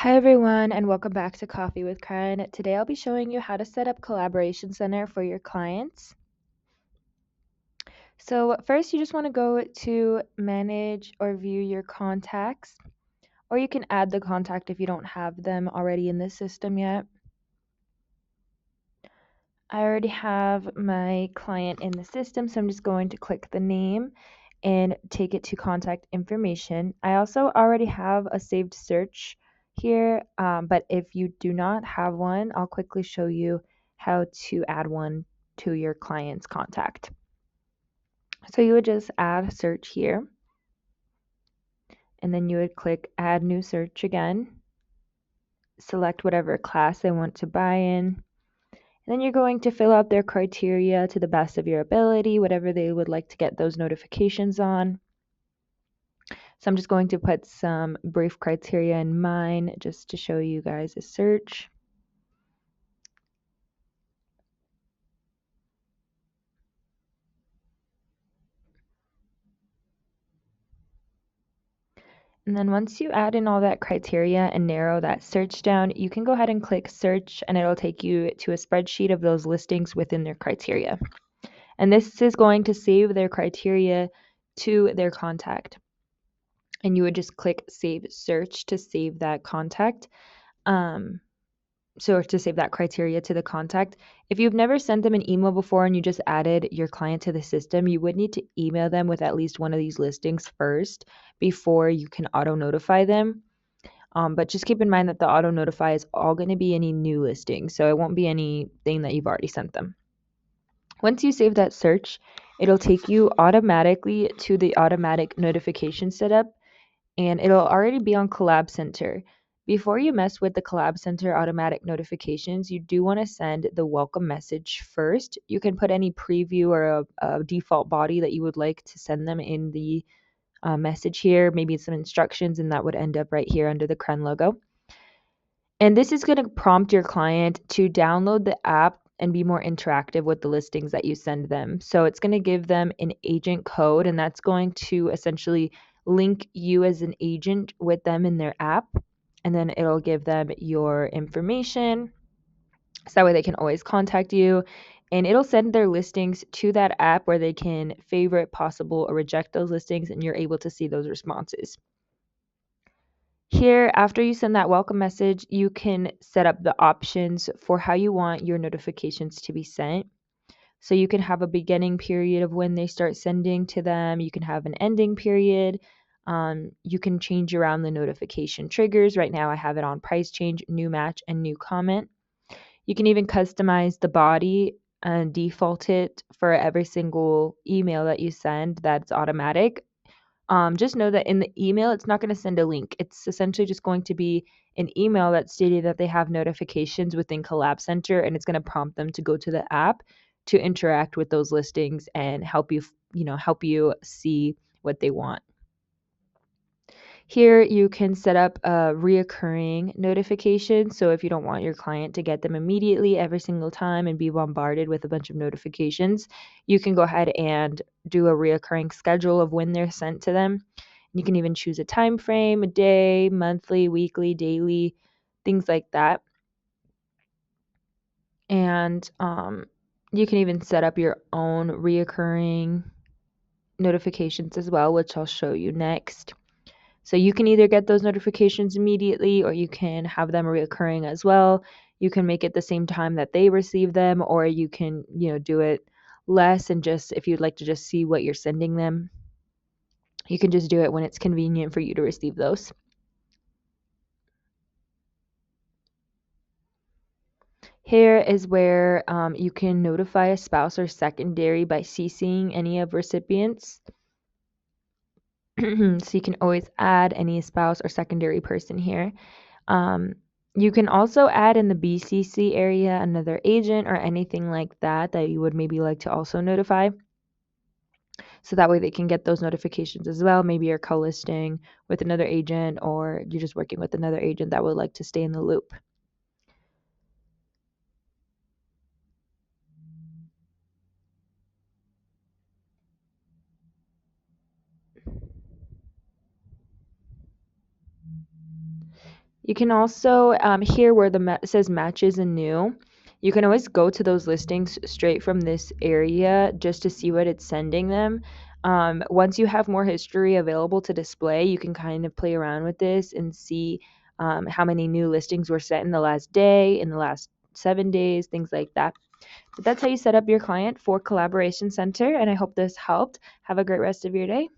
Hi everyone and welcome back to Coffee with CREN. Today I'll be showing you how to set up Collaboration Center for your clients. So first you just want to go to manage or view your contacts, or you can add the contact if you don't have them already in the system yet. I already have my client in the system, so I'm just going to click the name and take it to contact information. I also already have a saved search here, but if you do not have one, I'll quickly show you how to add one to your client's contact. So you would just add search here, and then you would click add new search again, select whatever class they want to buy in. And then you're going to fill out their criteria to the best of your ability, whatever they would like to get those notifications on. So I'm just going to put some brief criteria in mine just to show you guys a search. And then once you add in all that criteria and narrow that search down, you can go ahead and click search and it'll take you to a spreadsheet of those listings within their criteria. And this is going to save their criteria to their contact. And you would just click save search to save that contact. So to save that criteria to the contact. If you've never sent them an email before and you just added your client to the system, you would need to email them with at least one of these listings first before you can auto notify them. But just keep in mind that the auto notify is all going to be any new listings, so it won't be anything that you've already sent them. Once you save that search, it'll take you automatically to the automatic notification setup, and it'll already be on Collab Center. Before you mess with the Collab Center automatic notifications, you do want to send the welcome message first. You can put any preview or a default body that you would like to send them in the message here, maybe some instructions, and that would end up right here under the CREN logo. And this is going to prompt your client to download the app and be more interactive with the listings that you send them. So it's going to give them an agent code, and that's going to essentially link you as an agent with them in their app. And then it'll give them your information so that way they can always contact you. And it'll send their listings to that app where they can favorite, possible, or reject those listings, and you're able to see those responses. Here, after you send that welcome message, you can set up the options for how you want your notifications to be sent. So you can have a beginning period of when they start sending to them. You can have an ending period. You can change around the notification triggers. Right now I have it on price change, new match, and new comment. You can even customize the body and default it for every single email that you send that's automatic. Just know that in the email, it's not going to send a link. It's essentially just going to be an email that's stating that they have notifications within Collab Center, and it's going to prompt them to go to the app to interact with those listings and help you see what they want. Here you can set up a reoccurring notification. So if you don't want your client to get them immediately every single time and be bombarded with a bunch of notifications, you can go ahead and do a reoccurring schedule of when they're sent to them. You can even choose a time frame, a day, monthly, weekly, daily, things like that. And you can even set up your own reoccurring notifications as well, which I'll show you next. So you can either get those notifications immediately or you can have them reoccurring as well. You can make it the same time that they receive them, or you can, do it less and just if you'd like to just see what you're sending them, you can just do it when it's convenient for you to receive those. Here is where you can notify a spouse or secondary by CCing any of recipients. So you can always add any spouse or secondary person here. You can also add in the BCC area another agent or anything like that that you would maybe like to also notify. So that way they can get those notifications as well. Maybe you're co-listing with another agent or you're just working with another agent that would like to stay in the loop. You can also, here where it says matches and new, you can always go to those listings straight from this area just to see what it's sending them. Once you have more history available to display, you can kind of play around with this and see how many new listings were sent in the last day, in the last 7 days, things like that. But that's how you set up your client for Collaboration Center, and I hope this helped. Have a great rest of your day.